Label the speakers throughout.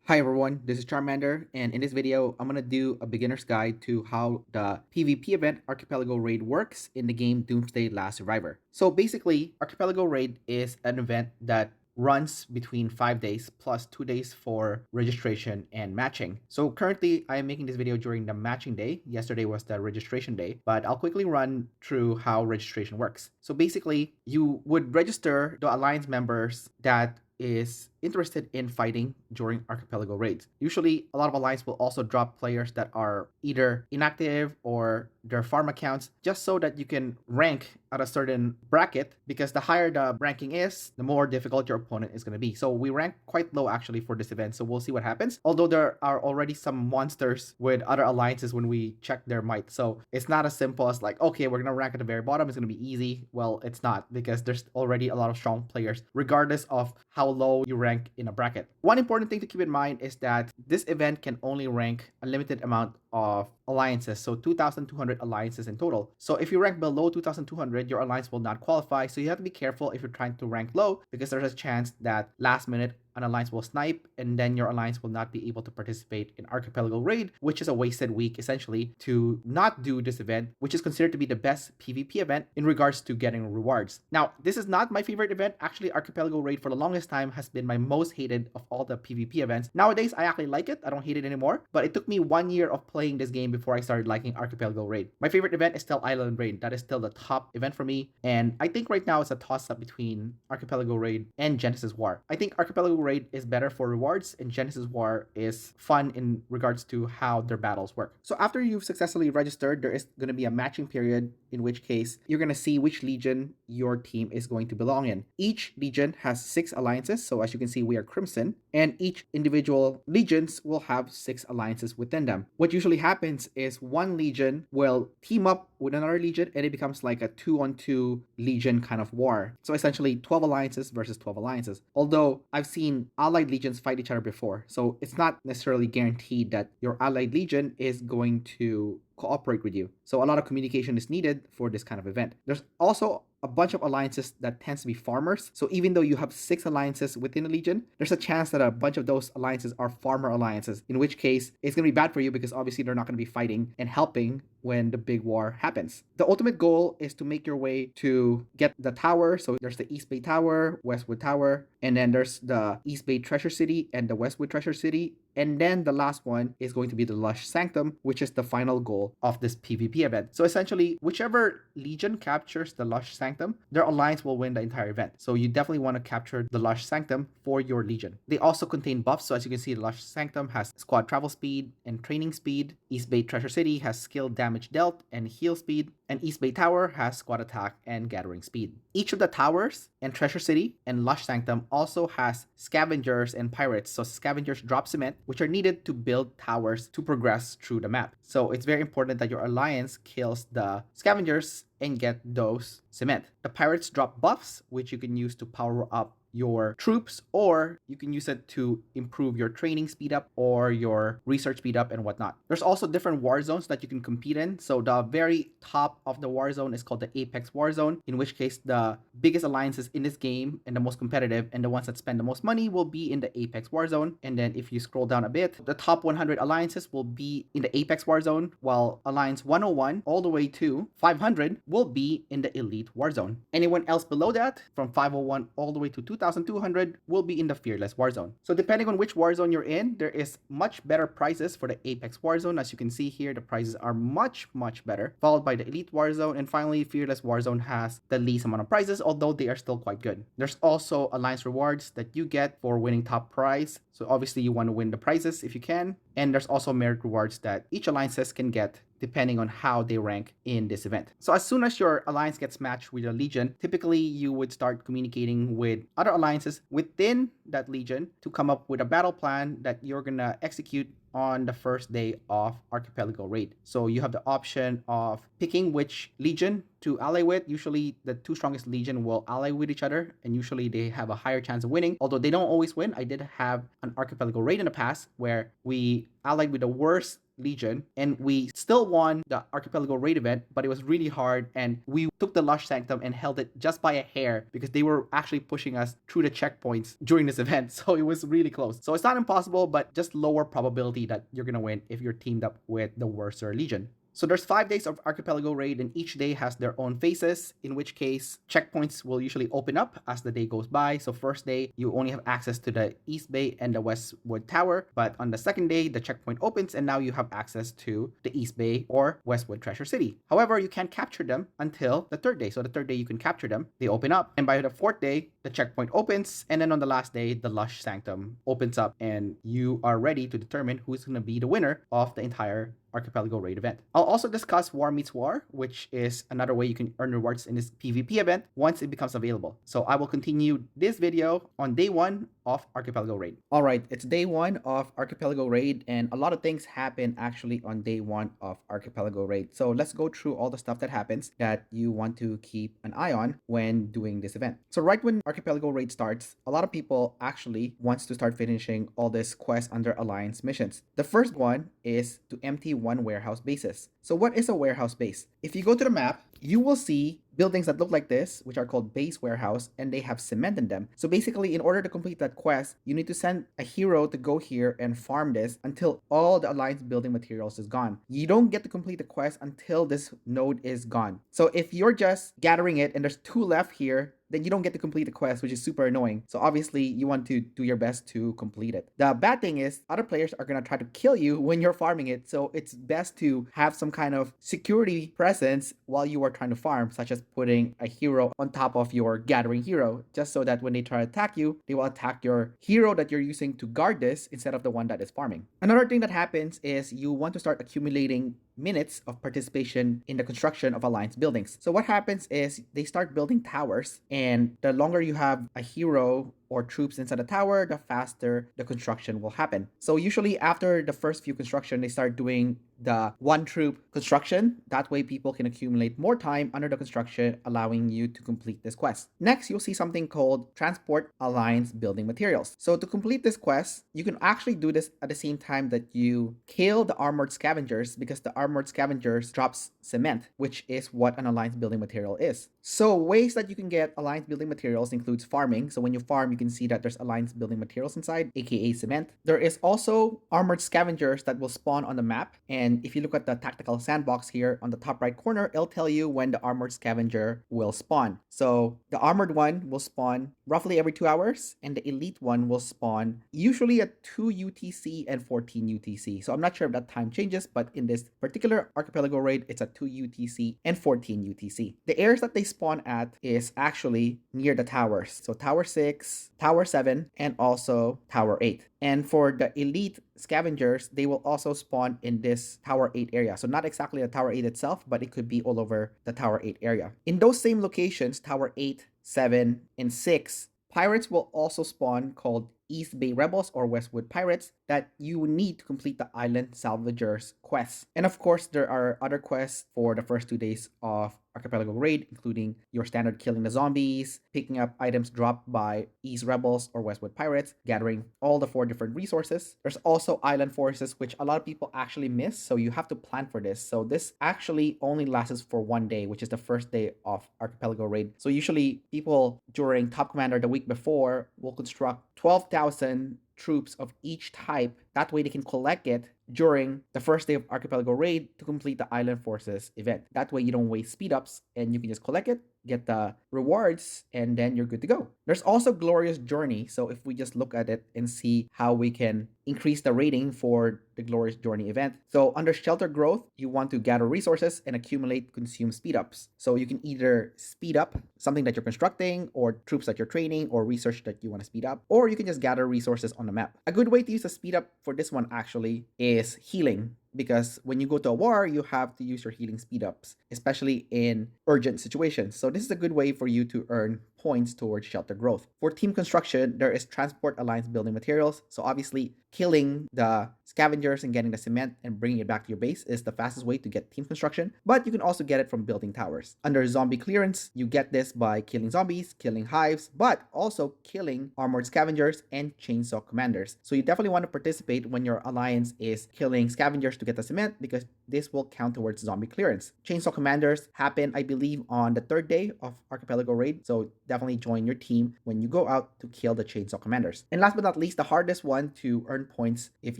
Speaker 1: Hi everyone, this is Charmander, and in this video, I'm gonna do a beginner's guide to how the PvP event Archipelago Raid works in the game Doomsday Last Survivor. So basically, Archipelago Raid is an event that runs between 5 days plus 2 days for registration and matching. So currently, I am making this video during the matching day. Yesterday was the registration day, but I'll quickly run through how registration works. So basically, you would register the Alliance members that is interested in fighting during Archipelago raids. Usually, a lot of Alliance will also drop players that are either inactive or their farm accounts just so that you can rank at a certain bracket, because the higher the ranking is, the more difficult your opponent is going to be. So we rank quite low actually for this event, so we'll see what happens. Although there are already some monsters with other alliances when we check their might. So it's not as simple as like, okay, we're going to rank at the very bottom, it's going to be easy. Well, it's not, because there's already a lot of strong players regardless of how low you rank in a bracket. One important thing to keep in mind is that this event can only rank a limited amount of alliances, so 2,200 alliances in total. So if you rank below 2,200, your alliance will not qualify. So you have to be careful if you're trying to rank low, because there's a chance that last minute an alliance will snipe and then your alliance will not be able to participate in Archipelago Raid, which is a wasted week essentially to not do this event, which is considered to be the best PvP event in regards to getting rewards. Now, this is not my favorite event. Actually, Archipelago Raid for the longest time has been my most hated of all the PvP events. Nowadays, I actually like it. I don't hate it anymore, but it took me 1 year of playing this game before I started liking Archipelago Raid. My favorite event is still Island Raid. That is still the top event for me, and I think right now it's a toss-up between Archipelago Raid and Genesis War. I think Archipelago Raid is better for rewards, and Genesis War is fun in regards to how their battles work. So after you've successfully registered, there is going to be a matching period, in which case you're going to see which legion your team is going to belong in. Each legion has 6 alliances, so as you can see, we are Crimson, and each individual legions will have 6 alliances within them. What usually happens is one legion will team up with another legion, and it becomes like a 2-on-2 legion kind of war. So essentially 12 alliances versus 12 alliances. Although I've seen allied legions fight each other before, so it's not necessarily guaranteed that your allied legion is going to cooperate with you. So a lot of communication is needed for this kind of event. There's also a bunch of alliances that tends to be farmers. So even though you have 6 alliances within a legion, there's a chance that a bunch of those alliances are farmer alliances, in which case it's going to be bad for you, because obviously they're not going to be fighting and helping when the big war happens. The ultimate goal is to make your way to get the tower. So there's the East Bay Tower, Westwood Tower, and then there's the East Bay Treasure City and the Westwood Treasure City. And then the last one is going to be the Lush Sanctum, which is the final goal of this PvP event. So essentially, whichever legion captures the Lush Sanctum, their alliance will win the entire event. So you definitely want to capture the Lush Sanctum for your legion. They also contain buffs. So as you can see, the Lush Sanctum has squad travel speed and training speed. East Bay Treasure City has skill damage dealt and heal speed. And East Bay Tower has squad attack and gathering speed. Each of the towers and Treasure City and Lush Sanctum also has scavengers and pirates. So scavengers drop cement, which are needed to build towers to progress through the map. So it's very important that your alliance kills the scavengers and get those cement. The pirates drop buffs, which you can use to power up your troops, or you can use it to improve your training speed up or your research speed up and whatnot. There's also different war zones that you can compete in. So the very top of the war zone is called the Apex War Zone, in which case the biggest alliances in this game and the most competitive and the ones that spend the most money will be in the Apex War Zone. And then if you scroll down a bit, the top 100 alliances will be in the Apex War Zone, while Alliance 101 all the way to 500 will be in the Elite War Zone. Anyone else below that, from 501 all the way to 2,200, will be in the Fearless Warzone. So depending on which warzone you're in, there is much better prices for the Apex Warzone. As you can see here, the prices are much better, followed by the Elite Warzone, and finally Fearless Warzone has the least amount of prizes, although they are still quite good. There's also Alliance rewards that you get for winning top prize. So obviously you want to win the prizes if you can. And there's also merit rewards that each alliances can get depending on how they rank in this event. So as soon as your alliance gets matched with a legion, typically you would start communicating with other alliances within that legion to come up with a battle plan that you're gonna execute on the first day of Archipelago Raid. So you have the option of picking which legion to ally with. Usually the 2 strongest legion will ally with each other, and usually they have a higher chance of winning, although they don't always win. I did have an Archipelago Raid in the past where we allied with the worst Legion, and we still won the Archipelago Raid event, but it was really hard, and we took the Lush Sanctum and held it just by a hair because they were actually pushing us through the checkpoints during this event. So it was really close. So it's not impossible, but just lower probability that you're gonna win if you're teamed up with the worser Legion. So there's 5 days of Archipelago Raid, and each day has their own phases, in which case checkpoints will usually open up as the day goes by. So first day, you only have access to the East Bay and the Westwood Tower, but on the second day, the checkpoint opens and now you have access to the East Bay or Westwood Treasure City. However, you can't capture them until the third day. So the third day you can capture them, they open up, and by the fourth day, the checkpoint opens, and then on the last day, the Lush Sanctum opens up, and you are ready to determine who's going to be the winner of the entire Archipelago Raid event. I'll also discuss War Meets War, which is another way you can earn rewards in this PvP event once it becomes available. So I will continue this video on day 1 of Archipelago Raid. Alright, it's day 1 of Archipelago Raid, and a lot of things happen actually on day 1 of Archipelago Raid. So let's go through all the stuff that happens that you want to keep an eye on when doing this event. So right when Archipelago Raid starts, a lot of people actually wants to start finishing all this quest under Alliance missions. The first one is to empty one warehouse bases. So what is a warehouse base? If you go to the map, you will see buildings that look like this, which are called base warehouse, and they have cement in them. So basically, in order to complete that quest, you need to send a hero to go here and farm this until all the Alliance building materials is gone. You don't get to complete the quest until this node is gone. So if you're just gathering it and there's 2 left here, then you don't get to complete the quest, which is super annoying. So obviously, you want to do your best to complete it. The bad thing is, other players are going to try to kill you when you're farming it. So it's best to have some kind of security presence while you are trying to farm, such as putting a hero on top of your gathering hero, just so that when they try to attack you, they will attack your hero that you're using to guard this instead of the one that is farming. Another thing that happens is you want to start accumulating minutes of participation in the construction of Alliance buildings. So what happens is they start building towers, and the longer you have a hero or troops inside the tower, the faster the construction will happen. So usually after the first few construction, they start doing the 1 troop construction. That way people can accumulate more time under the construction, allowing you to complete this quest. Next, you'll see something called Transport Alliance Building Materials. So to complete this quest, you can actually do this at the same time that you kill the armored scavengers, because the armored scavengers drops cement, which is what an Alliance building material is. So ways that you can get Alliance building materials includes farming. So when you farm, you can see that there's Alliance building materials inside, aka cement. There is also armored scavengers that will spawn on the map, and if you look at the tactical sandbox here on the top right corner, it'll tell you when the armored scavenger will spawn. So the armored one will spawn roughly every 2 hours, and the elite one will spawn usually at 2 UTC and 14 UTC. So I'm not sure if that time changes, but in this particular Archipelago Raid, it's at 2 UTC and 14 UTC. The areas that they spawn at is actually near the towers. So Tower 6, Tower 7, and also Tower 8. And for the elite scavengers, they will also spawn in this Tower 8 area. So not exactly the Tower 8 itself, but it could be all over the Tower 8 area. In those same locations, Tower 8, 7, and 6, pirates will also spawn called East Bay Rebels or Westwood Pirates that you need to complete the Island Salvagers quest. And of course, there are other quests for the first 2 days of Archipelago Raid, including your standard killing the zombies, picking up items dropped by East Rebels or Westwood Pirates, gathering all the 4 different resources. There's also Island Forces, which a lot of people actually miss, so you have to plan for this. So this actually only lasts for 1 day, which is the first day of Archipelago Raid. So usually people during Top Commander the week before will construct 12,000 troops of each type. That way they can collect it during the first day of Archipelago Raid to complete the Island Forces event. That way you don't waste speed ups and you can just collect it, get the rewards, and then you're good to go. There's also Glorious Journey. So if we just look at it and see how we can increase the rating for the Glorious Journey event. So under Shelter Growth, you want to gather resources and accumulate consume speed ups. So you can either speed up something that you're constructing or troops that you're training or research that you want to speed up, or you can just gather resources on the map. A good way to use the speed up for this one actually is healing, because when you go to a war, you have to use your healing speed ups, especially in urgent situations. So this is a good way for you to earn points towards Shelter Growth. For team construction, there is Transport Alliance Building Materials. So obviously, killing the scavengers and getting the cement and bringing it back to your base is the fastest way to get team construction, but you can also get it from building towers. Under zombie clearance, you get this by killing zombies, killing hives, but also killing armored scavengers and chainsaw commanders. So you definitely want to participate when your alliance is killing scavengers to get the cement, because this will count towards zombie clearance. Chainsaw commanders happen, I believe, on the third day of Archipelago Raid, so definitely join your team when you go out to kill the chainsaw commanders. And last but not least, the hardest one to earn points if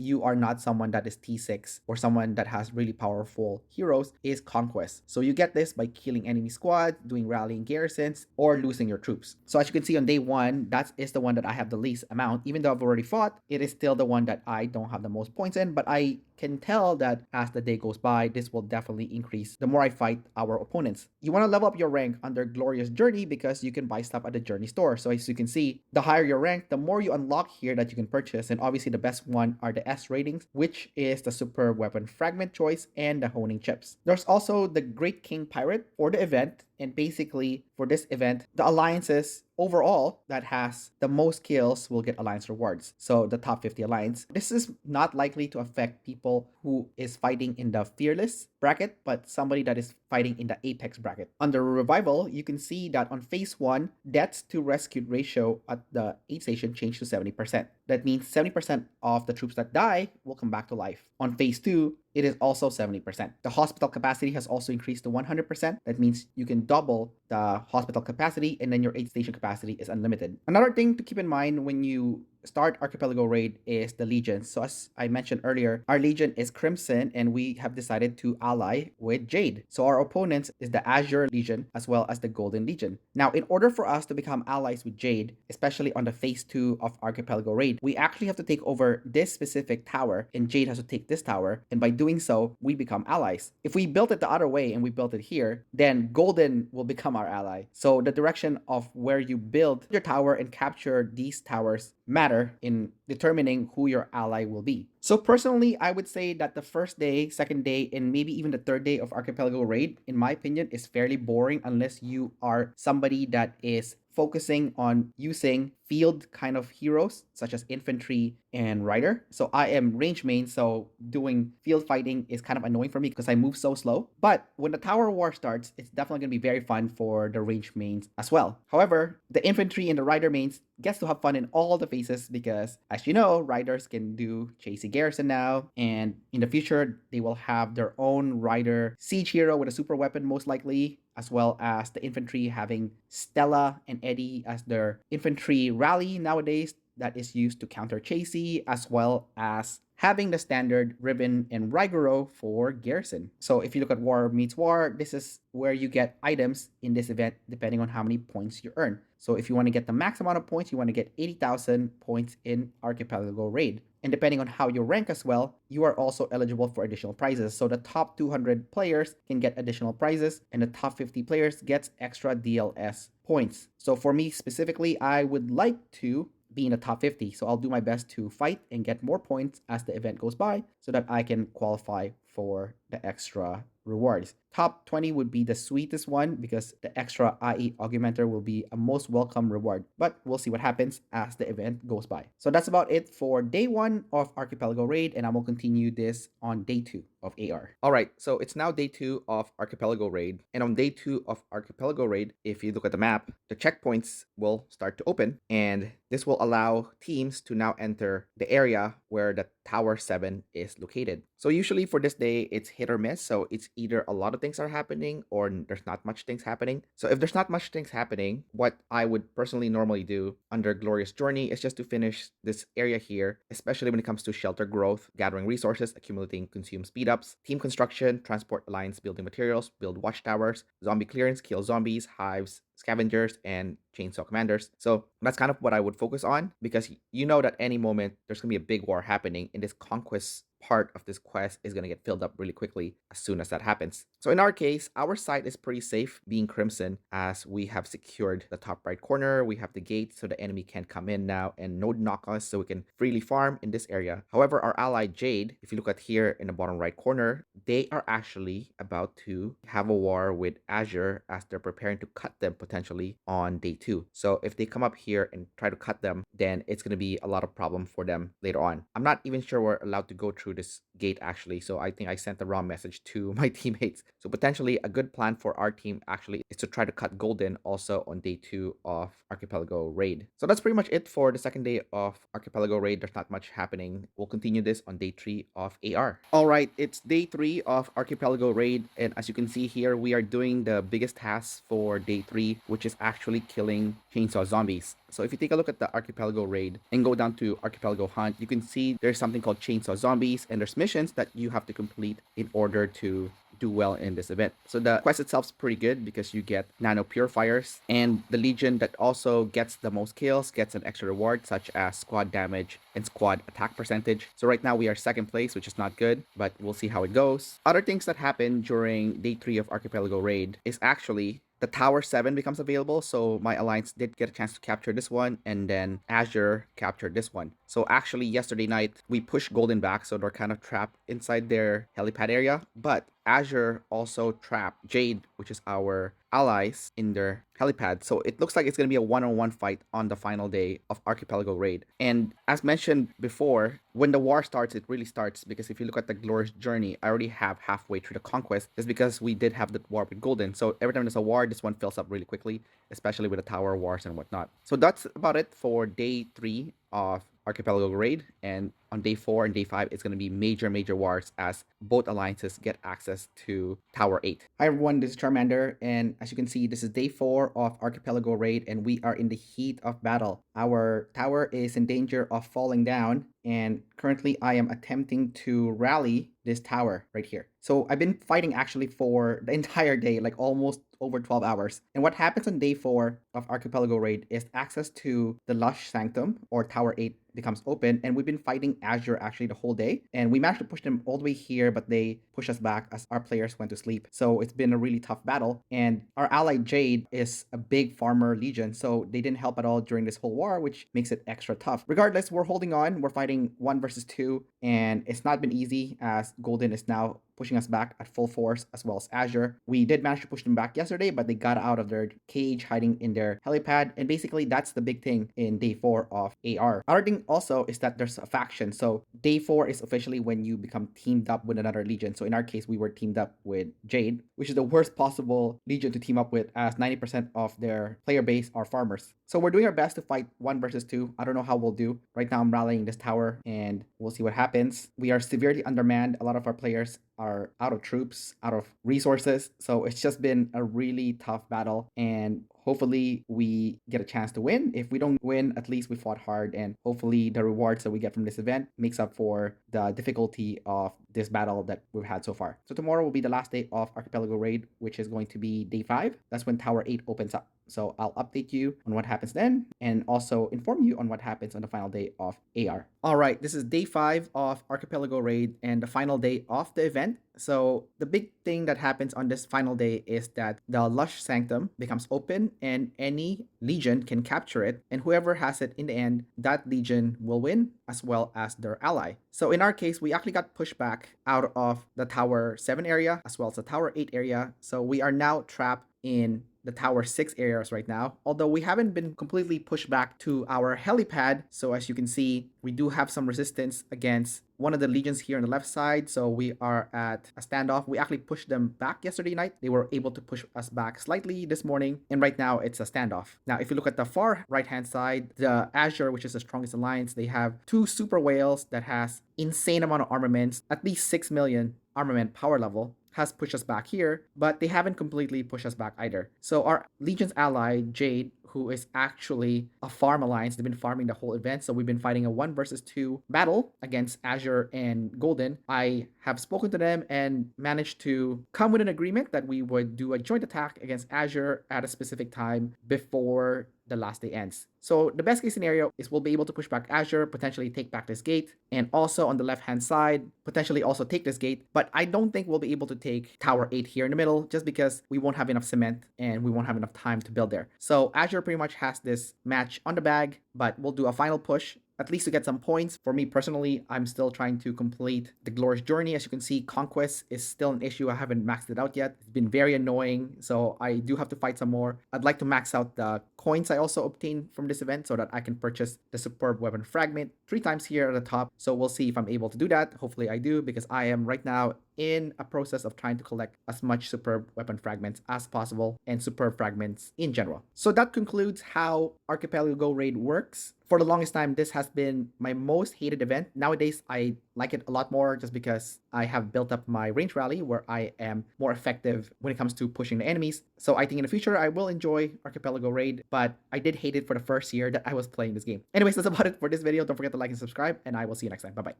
Speaker 1: you are not someone that is T6 or someone that has really powerful heroes is Conquest. So you get this by killing enemy squads, doing rallying garrisons, or losing your troops. So as you can see on day one, that is the one that I have the least amount. Even though I've already fought, it is still the one that I don't have the most points in, but I can tell that as the day goes by, this will definitely increase the more I fight our opponents. You want to level up your rank under Glorious Journey because you can buy stuff at the Journey store. So as you can see, the higher your rank, the more you unlock here that you can purchase. And obviously the best one are the S ratings, which is the Super Weapon Fragment choice and the Honing Chips. There's also the Great King Pirate for the event. And basically, for this event, the alliances overall that has the most kills will get alliance rewards. So the top 50 alliance. This is not likely to affect people who is fighting in the Fearless bracket, but somebody that is fighting in the Apex bracket. Under Revival, you can see that on phase 1, deaths to rescued ratio at the aid station changed to 70%. That means 70% of the troops that die will come back to life. On phase 2, it is also 70%. The hospital capacity has also increased to 100%. That means you can double the hospital capacity, and then your aid station capacity is unlimited. Another thing to keep in mind when you start Archipelago Raid is the legions. So as I mentioned earlier, our legion is Crimson, and we have decided to ally with Jade. So our opponents is the Azure Legion as well as the Golden Legion. Now, in order for us to become allies with Jade, especially on the phase 2 of Archipelago Raid, we actually have to take over this specific tower, and Jade has to take this tower, and by doing so, we become allies. If we built it the other way and we built it here, then Golden will become our ally. So the direction of where you build your tower and capture these towers matter in determining who your ally will be. So personally, I would say that the first day, second day, and maybe even the third day of Archipelago Raid, in my opinion, is fairly boring unless you are somebody that is focusing on using field kind of heroes such as infantry and rider. So I am range main, so doing field fighting is kind of annoying for me because I move so slow. But when the tower war starts, it's definitely going to be very fun for the range mains as well. However, the infantry and the rider mains gets to have fun in all the phases because, as you know, riders can do chasey garrison now, and in the future they will have their own rider siege hero with a super weapon most likely, as well as the infantry having Stella and Eddie as their infantry rally nowadays that is used to counter chasey, as well as having the standard Ribbon and Rigoro for garrison. So if you look at War Meets War, this is where you get items in this event depending on how many points you earn. So if you want to get the max amount of points, you want to get 80,000 points in Archipelago Raid. And depending on how you rank as well, you are also eligible for additional prizes. So the top 200 players can get additional prizes, and the top 50 players gets extra DLS points. So for me specifically, I would like to be in the top 50. So I'll do my best to fight and get more points as the event goes by so that I can qualify for the extra rewards. Top 20 would be the sweetest one because the extra IE augmenter will be a most welcome reward, but we'll see what happens as the event goes by. So that's about it for day 1 of Archipelago Raid, and I will continue this on day 2 of AR. All right, so it's now day 2 of Archipelago Raid, and on day 2 of Archipelago Raid, if you look at the map, the checkpoints will start to open, and this will allow teams to now enter the area where the Tower 7 is located. So usually for this day, it's hit or miss. So it's either a lot of things are happening or there's not much things happening. So if there's not much things happening, what I would personally normally do under Glorious Journey is just to finish this area here, especially when it comes to shelter growth, gathering resources, accumulating consume speed ups, team construction, transport alliance building materials, build watchtowers, zombie clearance, kill zombies, hives, scavengers, and chainsaw commanders. So that's kind of what I would focus on because you know that any moment there's gonna be a big war happening in this conquest part of this quest is going to get filled up really quickly as soon as that happens. So in our case, our side is pretty safe being Crimson, as we have secured the top right corner. We have the gate so the enemy can't come in now and no knock us, so we can freely farm in this area. However, our ally Jade, if you look at here in the bottom right corner, they are actually about to have a war with Azure as they're preparing to cut them potentially on day 2. So if they come up here and try to cut them, then it's going to be a lot of problem for them later on. I'm not even sure we're allowed to go through this gate actually, so I think I sent the wrong message to my teammates. So potentially a good plan for our team actually is to try to cut Golden also on day 2 of Archipelago Raid. So that's pretty much it for the second day of Archipelago Raid. There's not much happening. We'll continue this on day 3 of AR. All right, it's day 3 of Archipelago Raid, and as you can see here, we are doing the biggest task for day 3, which is actually killing chainsaw zombies. So if you take a look at the Archipelago Raid and go down to Archipelago Hunt, you can see there's something called chainsaw zombies, and there's missions that you have to complete in order to do well in this event. So the quest itself is pretty good because you get nano purifiers, and the legion that also gets the most kills gets an extra reward such as squad damage and squad attack percentage. So right now we are second place, which is not good, but we'll see how it goes. Other things that happen during day 3 of Archipelago Raid is actually the Tower 7 becomes available. So my alliance did get a chance to capture this one, and then Azure captured this one. So actually yesterday night we pushed Golden back, so they're kind of trapped inside their helipad area, but Azure also trapped Jade, which is our allies, in their helipad. So it looks like it's going to be a one-on-one fight on the final day of Archipelago Raid. And as mentioned before, when the war starts, it really starts, because if you look at the glorious journey, I already have halfway through the conquest, just because we did have the war with Golden. So every time there's a war, this one fills up really quickly, especially with the tower wars and whatnot. So that's about it for day 3 of Archipelago Raid, and on day 4 and day 5 it's going to be major wars as both alliances get access to Tower 8. Hi everyone, this is Charmander, and as you can see, this is day 4 of Archipelago Raid, and we are in the heat of battle. Our tower is in danger of falling down, and currently I am attempting to rally this tower right here. So I've been fighting actually for the entire day, like almost over 12 hours. And what happens on day 4 of Archipelago Raid is access to the Lush Sanctum, or Tower 8, becomes open, and we've been fighting Azure actually the whole day, and we managed to push them all the way here, but they pushed us back as our players went to sleep. So it's been a really tough battle, and our ally Jade is a big farmer legion, so they didn't help at all during this whole war, which makes it extra tough. Regardless, we're holding on. We're fighting 1 versus 2, and it's not been easy as Golden is now pushing us back at full force, as well as Azure. We did manage to push them back yesterday, but they got out of their cage hiding in their helipad, and basically that's the big thing in day 4 of AR. Other thing also is that there's a faction. So day 4 is officially when you become teamed up with another legion. So in our case, we were teamed up with Jade, which is the worst possible legion to team up with, as 90% of their player base are farmers. So we're doing our best to fight 1 versus 2. I don't know how we'll do. Right now I'm rallying this tower, and we'll see what happens. We are severely undermanned. A lot of our players are out of troops, out of resources. So it's just been a really tough battle, and hopefully we get a chance to win. If we don't win, at least we fought hard, and hopefully the rewards that we get from this event makes up for the difficulty of this battle that we've had so far. So tomorrow will be the last day of Archipelago Raid, which is going to be day 5. That's when Tower 8 opens up. So I'll update you on what happens then, and also inform you on what happens on the final day of AR. All right, this is day 5 of Archipelago Raid and the final day of the event. So the big thing that happens on this final day is that the Lush Sanctum becomes open, and any legion can capture it, and whoever has it in the end, that legion will win, as well as their ally. So in our case, we actually got pushed back out of the Tower 7 area as well as the Tower 8 area. So we are now trapped in the Tower 6 areas right now, although we haven't been completely pushed back to our helipad. So as you can see, we do have some resistance against one of the legions here on the left side. So we are at a standoff. We actually pushed them back yesterday night. They were able to push us back slightly this morning, and right now it's a standoff. Now if you look at the far right hand side, the Azure, which is the strongest alliance, they have 2 super whales that has insane amount of armaments, at least 6 million armament power level, has pushed us back here, but they haven't completely pushed us back either. So our Legion's ally, Jade, who is actually a farm alliance. They've been farming the whole event, so we've been fighting a 1 versus 2 battle against Azure and Golden. I have spoken to them and managed to come with an agreement that we would do a joint attack against Azure at a specific time before the last day ends. So the best case scenario is we'll be able to push back Azure, potentially take back this gate, and also on the left hand side, potentially also take this gate. But I don't think we'll be able to take Tower 8 here in the middle just because we won't have enough cement and we won't have enough time to build there. So Azure pretty much has this match on the bag, but we'll do a final push at least to get some points. For me personally, I'm still trying to complete the Glorious Journey. As you can see, Conquest is still an issue. I haven't maxed it out yet. It's been very annoying, so I do have to fight some more. I'd like to max out the coins I also obtained from this event so that I can purchase the Superb Weapon Fragment 3 times here at the top. So we'll see if I'm able to do that. Hopefully I do, because I am right now in a process of trying to collect as much Superb Weapon Fragments as possible and Superb Fragments in general. So that concludes how Archipelago Raid works. For the longest time, this has been my most hated event. Nowadays, I like it a lot more just because I have built up my range rally where I am more effective when it comes to pushing the enemies. So I think in the future, I will enjoy Archipelago Raid, but I did hate it for the first year that I was playing this game. Anyways, that's about it for this video. Don't forget to like and subscribe, and I will see you next time. Bye-bye.